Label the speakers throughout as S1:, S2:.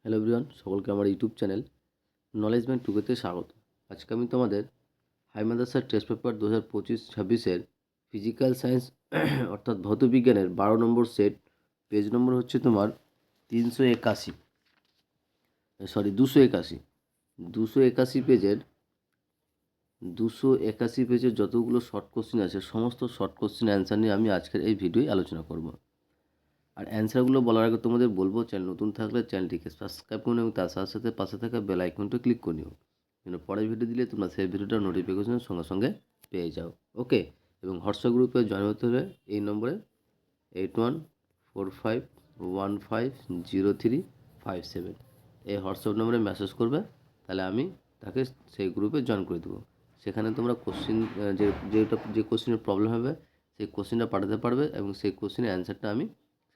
S1: Hello everyone, সকলকে আমার YouTube channel knowledge man টুকেতে স্বাগত। আজকে আমি তোমাদের হাই মাদ্রাসার টেস্ট পেপার 2025-26 ফিজিক্যাল সায়েন্স অর্থাৎ ভৌতবিজ্ঞানের 12 নম্বর সেট, পেজ নম্বর হচ্ছে তোমার 381, সরি 281, 281 পেজের যতগুলো শর্ট কোশ্চিন আছে সমস্ত শর্ট কোশ্চিন অ্যান্সার নিয়ে আমি আজকের এই ভিডিওয় আলোচনা করব। আর অ্যান্সারগুলো বলার আগে তোমাদের বলবো, চ্যানেল নতুন থাকলে চ্যানেলটিকে সাবস্ক্রাইব করুন এবং তার সাথে সাথে পাশে থাকা বেল আইকনটা ক্লিক করে নিও, যেন পরের ভিডিও দিলে তোমরা সেই ভিডিওটার নোটিফিকেশন সঙ্গে সঙ্গে পেয়ে যাও। ওকে, এবং হোয়াটসঅ্যাপ গ্রুপে জয়েন হতে হলে এই নম্বরে 8145150357 এই হোয়াটসঅ্যাপ নম্বরে মেসেজ করবে, তাহলে আমি তাকে সেই গ্রুপে জয়েন করে দেবো। সেখানে তোমরা কোশ্চিন যে কোশ্চিনের প্রবলেম হবে সেই কোশ্চিনটা পাঠাতে পারবে এবং সেই কোশ্চিনের অ্যান্সারটা আমি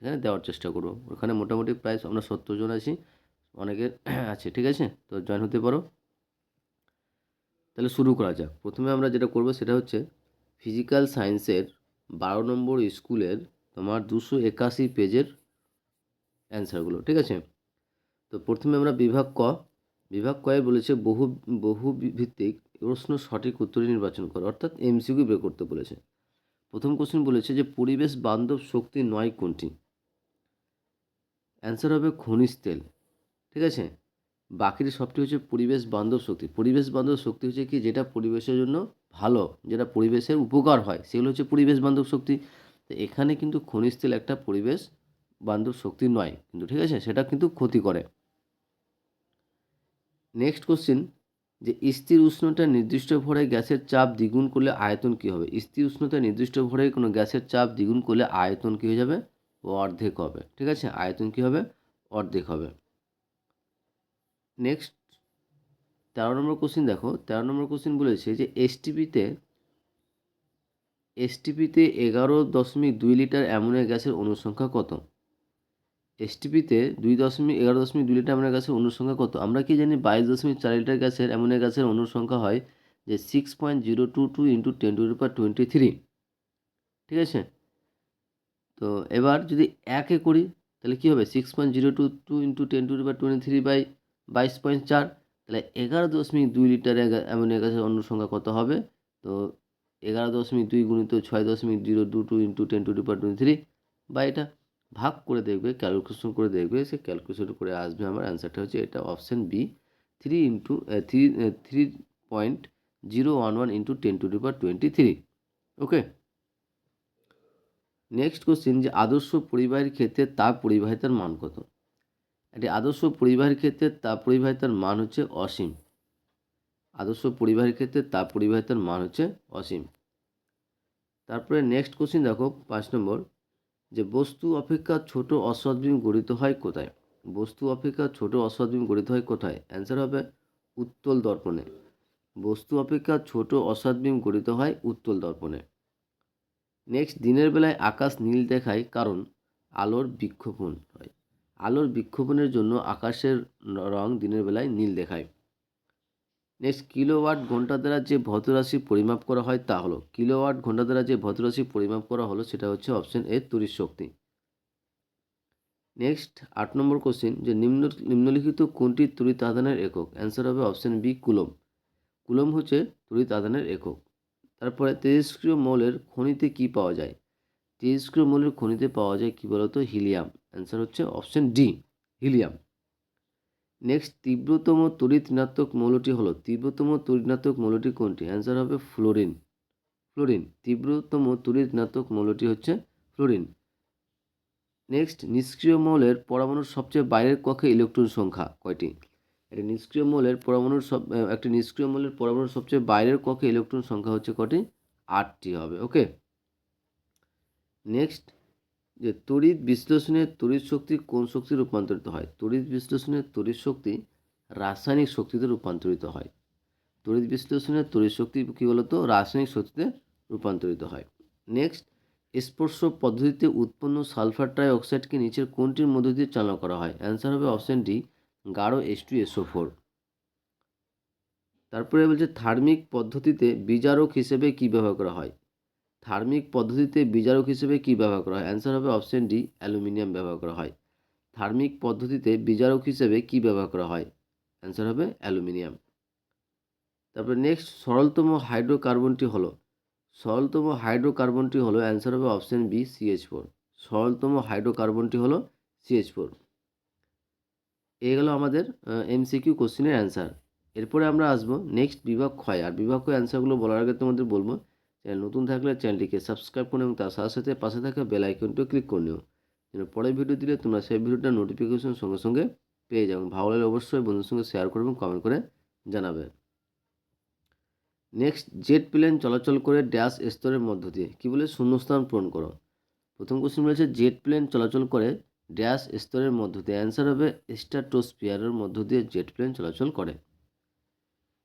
S1: সেখানে দেওয়ার চেষ্টা করবো। ওখানে মোটামুটি প্রায় আমরা 70 জন আছি, অনেকের আছে, ঠিক আছে? তো জয়েন হতে পারো। তাহলে শুরু করা যাক। প্রথমে আমরা যেটা করবো সেটা হচ্ছে ফিজিক্যাল সায়েন্সের 12 নম্বর স্কুলের তোমার 281 পেজের অ্যান্সারগুলো, ঠিক আছে? তো প্রথমে আমরা বিভাগ কয়ে বলেছে বহু ভিত্তিক প্রশ্ন সঠিক উত্তর নির্বাচন করো, অর্থাৎ এমসিকিউ বের করতে বলেছে। প্রথম কোশ্চেন বলেছে যে পরিবেশ বান্ধব শক্তি নয় কোনটি? অ্যান্সার হবে খনিজ তেল, ঠিক আছে? বাকির সবটি হচ্ছে পরিবেশ বান্ধব শক্তি। পরিবেশ বান্ধব শক্তি হচ্ছে কি, যেটা পরিবেশের জন্য ভালো, যেটা পরিবেশের উপকার হয়, সেগুলো হচ্ছে পরিবেশ বান্ধব শক্তি। তো এখানে কিন্তু খনিজ তেল একটা পরিবেশ বান্ধব শক্তি নয় কিন্তু, ঠিক আছে? সেটা কিন্তু ক্ষতি করে। নেক্সট কোশ্চিন, যে স্থির উষ্ণতায় নির্দিষ্ট ভরে গ্যাসের চাপ দ্বিগুণ করলে আয়তন কী হবে? স্থির উষ্ণতায় নির্দিষ্ট ভরে কোনো গ্যাসের চাপ দ্বিগুণ করলে আয়তন কী হয়ে যাবে? অর্ধেক হবে, ঠিক আছে? আয়তন কী হবে? অর্ধেক হবে। নেক্সট 13 নম্বর কোশ্চিন দেখো। 13 নম্বর কোশ্চিন বলেছে যে এসটিপিতে 11.2 লিটার অ্যামোনিয়া গ্যাসের অণুর সংখ্যা কত? এসটিপিতে 11.2 লিটার অ্যামোনিয়া গ্যাসের অণুর সংখ্যা কত? আমরা কি জানি 22.4 লিটার গ্যাসের অ্যামোনিয়া গ্যাসের অণুর সংখ্যা হয় যে 6.022 × 10⁻23, ঠিক আছে? তো এবার যদি একে করি তাহলে কী হবে? 6.022 × 10⁻23/22.4, তাহলে 11.2 লিটার অ্যামোনিয়া গ্যাসের অণুর সংখ্যা কত হবে? তো 11.2 গুণিত 6.022 × 10⁻23, বা এটা ভাগ করে দেখবে, ক্যালকুলেশন করে দেখবে, সে ক্যালকুলেশন করে আসবে আমার অ্যান্সারটা হচ্ছে এটা অপশান বি, 3.011 × 10⁻23। ওকে। নেক্সট কোশ্চিন, যে আদর্শ পরিবাহীর ক্ষেত্রে তাপ পরিবাহিতার মান কত? একটি আদর্শ পরিবাহীর ক্ষেত্রে তাপ পরিবাহিতার মান হচ্ছে অসীম। আদর্শ পরিবাহীর ক্ষেত্রে তাপ পরিবাহিতার মান হচ্ছে অসীম। তারপরে নেক্সট কোশ্চিন দেখো 5 নম্বর, যে বস্তু অপেক্ষা ছোট অসৎ বিম গঠিত হয় কোথায়? বস্তু অপেক্ষা ছোট অসৎ বিম গঠিত হয় কোথায়? অ্যান্সার হবে উত্তল দর্পণে। বস্তু অপেক্ষা ছোট অসৎ বিম গঠিত হয় উত্তল দর্পণে। নেক্সট, দিনের বেলায় আকাশ নীল দেখায় কারণ আলোর বিক্ষেপণ হয়। আলোর বিক্ষেপণের জন্য আকাশের রং দিনের বেলায় নীল দেখায়। নেক্সট, কিলোওয়াট ঘন্টা দ্বারা যে ভৌতরাশি পরিমাপ করা হয় তা হলো? কিলোওয়াট ঘন্টা দ্বারা যে ভৌতরাশি পরিমাপ করা হলো সেটা হচ্ছে অপশন এ, তড়িৎ শক্তি। নেক্সট 8 নম্বর কোশ্চিন, যে নিম্নলিখিত কোনটি তড়িৎ আধানের একক? অ্যান্সার হবে অপশন বি, কুলম্ব। কুলম্ব হচ্ছে তড়িৎ আধানের একক। তারপরে তেজস্ক্রিয় মৌলের খনিতে কি পাওয়া যায়? তেজস্ক্রিয় মৌলের খনিতে পাওয়া যায় কি বলতো? হিলিয়াম। অ্যান্সার হচ্ছে অপশন ডি, হিলিয়াম। নেক্সট, তীব্রতম তড়িৎ ঋণাত্মক মৌলটি হলো? তীব্রতম তড়িৎ ঋণাত্মক মৌলটি কোনটি? অ্যান্সার হবে ফ্লোরিন। ফ্লোরিন তীব্রতম তড়িৎ ঋণাত্মক মৌলটি হচ্ছে ফ্লোরিন। নেক্সট, নিষ্ক্রিয় মৌলের পরমাণুর সবচেয়ে বাইরের কক্ষে ইলেকট্রন সংখ্যা কয়টি? একটি নিষ্ক্রিয় মৌলের পরমাণুর সবচেয়ে বাইরের কক্ষে ইলেকট্রন সংখ্যা হচ্ছে কটি? 8টি হবে। ওকে। নেক্সট, যে তড়িৎ বিশ্লেষণে তড়িৎ শক্তি কোন শক্তি রূপান্তরিত হয়? তড়িৎ বিশ্লেষণে তড়িৎ শক্তি রাসায়নিক শক্তিতে রূপান্তরিত হয়। তড়িৎ বিশ্লেষণে তড়িৎ শক্তি কী বলতো? রাসায়নিক শক্তিতে রূপান্তরিত হয়। নেক্সট, স্পর্শ পদ্ধতিতে উৎপন্ন সালফার ট্রাই অক্সাইডকে নিচের কোনটির মধ্য দিয়ে চালনা করা হয়? অ্যান্সার হবে অপশন ডি, গাঢ় H2SO4। তারপরে বলছে থার্মিক পদ্ধতিতে বিজারক হিসেবে কী ব্যবহার করা হয়? থার্মিক পদ্ধতিতে বিজারক হিসেবে কী ব্যবহার করা হয়? অ্যান্সার হবে অপশন ডি, অ্যালুমিনিয়াম ব্যবহার করা হয়। থার্মিক পদ্ধতিতে বিজারক হিসেবে কি ব্যবহার করা হয়? অ্যান্সার হবে অ্যালুমিনিয়াম। তারপরে নেক্সট, সরলতম হাইড্রোকার্বনটি হলো অ্যান্সার হবে অপশন বি CH4। সরলতম হাইড্রোকার্বনটি হলো CH4। এই গেল আমাদের MCQ কোশ্চেনের অ্যান্সার। এরপরে আমরা আসবো নেক্সট বিভাগ ক্ষয়। আর বিভাগ ক্ষয় অ্যান্সারগুলো বলার আগে তোমাদের বলবো, চ্যানেল নতুন থাকলে চ্যানেলটিকে সাবস্ক্রাইব করুন এবং তার সাথে সাথে পাশে থাকা বেল আইকনটিও ক্লিক করে নিও, যেন পরের ভিডিও দিলে তোমরা সেই ভিডিওটার নোটিফিকেশন সঙ্গে সঙ্গে পেয়ে যাও। ভালো লাগলে অবশ্যই বন্ধুদের সঙ্গে শেয়ার করবে এবং কমেন্ট করে জানাবে। নেক্সট, জেট প্লেন চলাচল করে ড্যাশ স্তরের মধ্য দিয়ে, কি বলে? শূন্যস্থান পূরণ করো। প্রথম কোশ্চেন বলেছে জেট প্লেন চলাচল করে ড্যাশ স্তরের মধ্য দিয়ে, অ্যান্সার হবে স্ট্র্যাটোস্ফিয়ারের মধ্য দিয়ে জেট প্লেন চলাচল করে।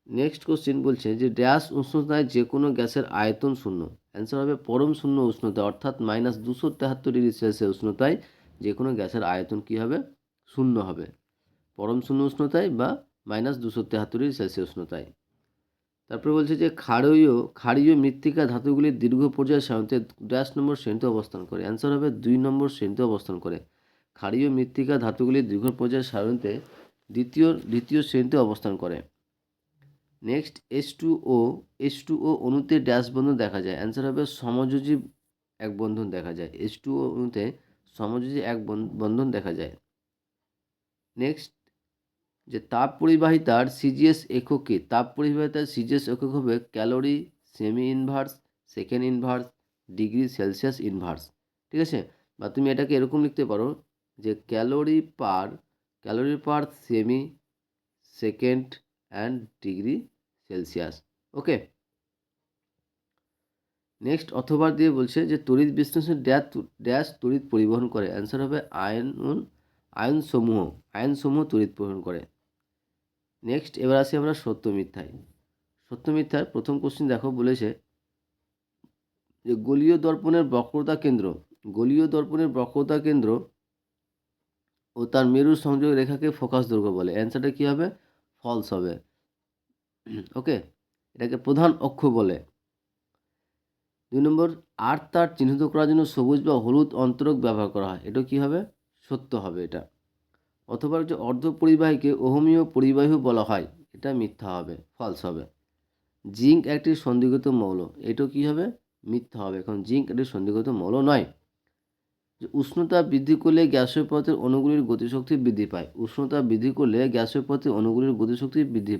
S1: নেক্সট কোশ্চেন বলছে যে ড্যাশ উষ্ণতায় যে কোনো গ্যাসের আয়তন শূন্য, অ্যান্সার হবে পরম শূন্য উষ্ণতা, অর্থাৎ -273°C উষ্ণতায় যে কোনো গ্যাসের আয়তন কী হবে? শূন্য হবে, পরম শূন্য উষ্ণতায় বা -273°C উষ্ণতায়। তারপরে বলছে যে ক্ষারীয় মৃত্তিকা ধাতুগুলির দীর্ঘ পর্যায় সারণীতে ড্যাশ নম্বর শ্রেণীতে অবস্থান করে, অ্যান্সার হবে 2 নম্বর শ্রেণীতে অবস্থান করে। ক্ষারীয় মৃত্তিকা ধাতুগুলির দীর্ঘ পর্যায় সারণীতে দ্বিতীয় শ্রেণীতে অবস্থান করে। নেক্সট, H2O অণুতে ড্যাশ বন্ধন দেখা যায়, অ্যান্সার হবে সমযোজী এক বন্ধন দেখা যায়। H2O অণুতে সমযোজী এক বন্ধন দেখা যায়। নেক্সট, যে তাপ পরিবাহিতার সিজিএস একক কি? তাপ পরিবাহিতার সিজিএস একক হবে calorie, semi inverse, second inverse, degree Celsius inverse. ঠিক আছে, বা তুমি এটাকে এরকম লিখতে পারো যে calorie per semi second and degree Celsius. Okay. Next, অথবা দিয়ে বলছে যে তড়িৎ বিশ্লেষণ ড্যাশ তড়িৎ পরিবহন করে, অ্যান্সার হবে আয়নসমূহ তড়িৎ পরিবহন করে। নেক্সট, এবার আসি আমরা সত্য মিথ্যার প্রথম কোশ্চেন দেখো, বলেছে যে গোলীয় দর্পণের বক্রতা কেন্দ্র ও তার মেরুর সংযোগ রেখাকে ফোকাস দৈর্ঘ্য বলে, অ্যান্সারটা কী হবে? ফলস হবে। ওকে, এটাকে প্রধান অক্ষ বলে। 2 নম্বর, আর্থ তার চিহ্নিত করার জন্য সবুজ বা হলুদ অন্তরক ব্যবহার করা হয়, এটা কী হবে? সত্য হবে এটা। অথবা যে অর্ধপরিবাহীকে অহমীয় পরিবাহী বলা হয়, এটা মিথ্যা হবে, ফলস হবে। জিঙ্ক একটি সন্ধিগত মৌল, এটাও কী হবে? মিথ্যা হবে, কারণ জিঙ্ক একটি সন্ধিগত মৌল নয়। যে উষ্ণতা বৃদ্ধি করলে গ্যাসীয় পদার্থের অণুগুলির গতিশক্তি বৃদ্ধি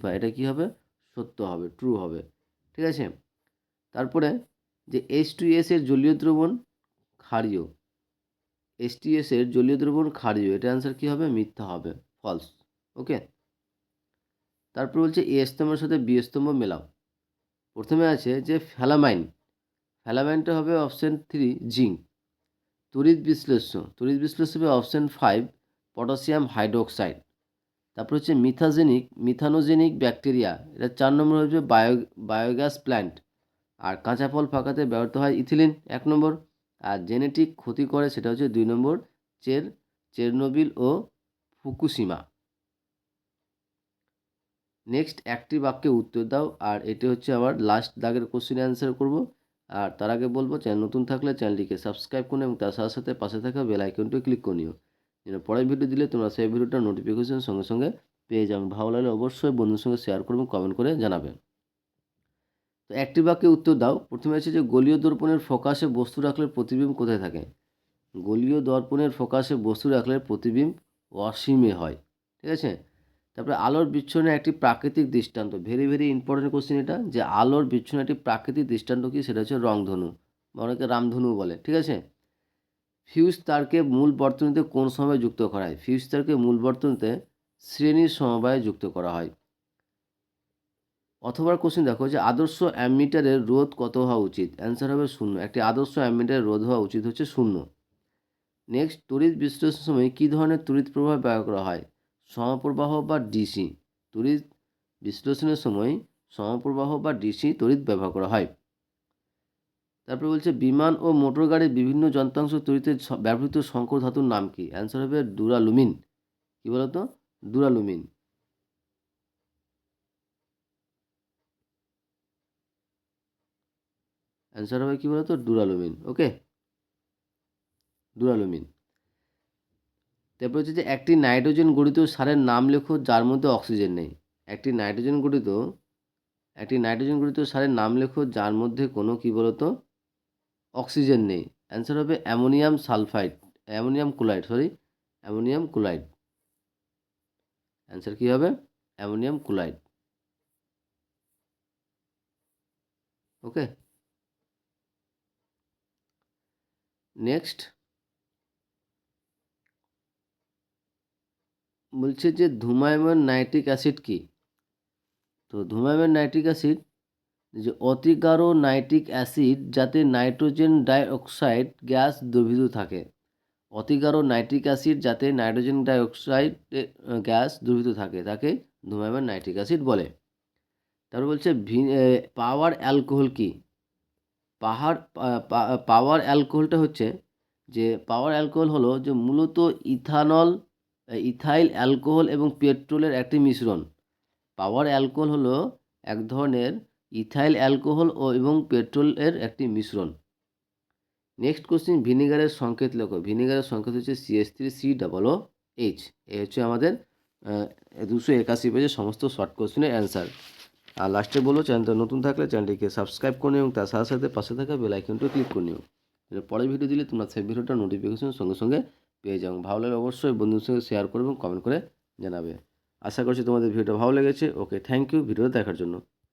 S1: পায়, এটা কী হবে? সত্য হবে, ট্রু হবে। ঠিক আছে। তারপরে যে H2S এর জলীয় দ্রবণ ক্ষারীয়, এটা অ্যান্সার কী হবে? মিথ্যা হবে, ফলস। ওকে। তারপর বলছে এ স্তম্ভের সাথে বি স্তম্ভ মেলাও। প্রথমে আছে যে ফ্যালামাইনটা হবে অপশান 3 জিঙ্ক। তড়িৎ বিশ্লেষ্য হবে অপশান 5 পটাশিয়াম হাইড্রোক্সাইড। তারপর হচ্ছে মিথানোজেনিক ব্যাকটেরিয়া, এটা 4 নম্বর হচ্ছে বায়োগ্যাস প্ল্যান্ট। আর কাঁচা ফল পাকাতে ব্যবহৃত হয় ইথিলিন 1 নম্বর। আর জেনেটিক ক্ষতি করে, সেটা হচ্ছে 2 নম্বর চেরনোবিল ও ফুকুশিমা। নেক্সট, একটি বাক্যে উত্তর দাও। আর এটি হচ্ছে আমার লাস্ট দাগের কোশ্চেন অ্যান্সার করব। আর তার আগে বলবো, চ্যানেল নতুন থাকলে চ্যানেলটিকে সাবস্ক্রাইব করুন এবং তার সাথে সাথে পাশে থাকা বেল আইকনটি ক্লিক করে নিও, যেন পরের ভিডিও দিলে তোমরা সেই ভিডিওটার নোটিফিকেশন সঙ্গে সঙ্গে পেয়ে যাও। ভালো লাগলে অবশ্যই বন্ধুর সঙ্গে শেয়ার করবেন, কমেন্ট করে জানাবেন। তো একটি বাক্যে উত্তর দাও। প্রথমে আছে যে গোলীয় দর্পণের ফোকাসে বস্তু রাখলে প্রতিবিম্ব কোথায় থাকে? গোলীয় দর্পণের ফোকাসে বস্তু রাখলে প্রতিবিম্ব অসীমে হয়। ঠিক আছে। তারপরে আলোর বিচ্ছনের একটি প্রাকৃতিক দৃষ্টান্ত, ভেরি ভেরি ইম্পর্টেন্ট কোশ্চেন এটা, যে আলোর বিচ্ছনের একটি প্রাকৃতিক দৃষ্টান্ত কি? সেটা হচ্ছে রংধনু, বা অনেকে রামধনু বলে। ঠিক আছে। ফিউজ তারকে মূল বর্তনীতে কোন সময় যুক্ত করা হয়? ফিউজ তারকে মূল বর্তনীতে শ্রেণীর সমবায়ে যুক্ত করা হয়। অথবা কোশ্চেন দেখো যে আদর্শ অ্যামিটারের রোধ কত হওয়া উচিত? অ্যান্সার হবে 0। একটি আদর্শ অ্যামিটারের রোধ হওয়া উচিত হচ্ছে 0। নেক্সট, তড়িৎ বিশ্লেষণের সময় কী ধরনের তড়িৎ প্রবাহ ব্যবহার করা হয়? সমপ্রবাহ বা ডিসি। তড়িৎ বিশ্লেষণের সময় সমপ্রবাহ বা ডিসি তড়িৎ ব্যবহার করা হয়। তারপরে বলছে বিমান ও মোটর গাড়ির বিভিন্ন যন্ত্রাংশ তৈরিতে ব্যবহৃত সংকর ধাতুর নাম কি? অ্যান্সার হবে ডুরালুমিন। কি বলতো? ডুরালুমিন। অ্যান্সার হবে কি বলতো? ডুরালুমিন। ওকে, ডুরালুমিন। তারপর হচ্ছে যে একটি নাইট্রোজেন গঠিত সারের নাম লেখো যার মধ্যে অক্সিজেন নেই। একটি নাইট্রোজেন গঠিত সারের নাম লেখো যার মধ্যে কোনো কী বলতো অক্সিজেন নেই। অ্যান্সার হবে অ্যামোনিয়াম ক্লোরাইড। অ্যান্সার কী হবে? Ammonium chloride. ওকে, নেক্সট বলছে যে ধূমায়মান নাইট্রিক অ্যাসিড কি? তো ধূমায়মান নাইট্রিক অ্যাসিড যে অতি গাঢ় নাইট্রিক অ্যাসিড যাতে নাইট্রোজেন ডাইঅক্সাইড গ্যাস দ্রবীভূত থাকে। অতি গাঢ় নাইট্রিক অ্যাসিড যাতে নাইট্রোজেন ডাইঅক্সাইড গ্যাস দ্রবীভূত থাকে তাকে ধূমায়মান নাইট্রিক অ্যাসিড বলে। তারপর বলছে পাওয়ার অ্যালকোহল কি? পাওয়ার অ্যালকোহলটা হচ্ছে যে পাওয়ার অ্যালকোহল হলো যে মূলত ইথাইল অ্যালকোহল এবং পেট্রোলের একটি মিশ্রণ। পাওয়ার অ্যালকোহল হলো এক ধরনের ইথাইল অ্যালকোহল এবং পেট্রোলের একটি মিশ্রণ। নেক্সট কোশ্চিন, ভিনিগারের সংকেত লেখো। ভিনিগারের সংকেত হচ্ছে CH3COOH। এই হচ্ছে আমাদের 281 পেজের সমস্ত শর্ট কোশ্চেনের অ্যান্সার। আর লাস্টে বলবো, চ্যানেলটা নতুন থাকলে চ্যানেলটিকে সাবস্ক্রাইব করে নিও এবং তার সাথে সাথে পাশে থাকা বেল আইকনটা ক্লিক করে নিও। পরের ভিডিও দিলে তোমরা সেই ভিডিওটা নোটিফিকেশন সঙ্গে সঙ্গে পেয়ে যাও। ভালো লাগলে অবশ্যই বন্ধুদের সঙ্গে শেয়ার করবে এবং কমেন্ট করে জানাবে। আশা করছি তোমাদের ভিডিওটা ভালো লেগেছে। ওকে, থ্যাংক ইউ ভিডিওটা দেখার জন্য।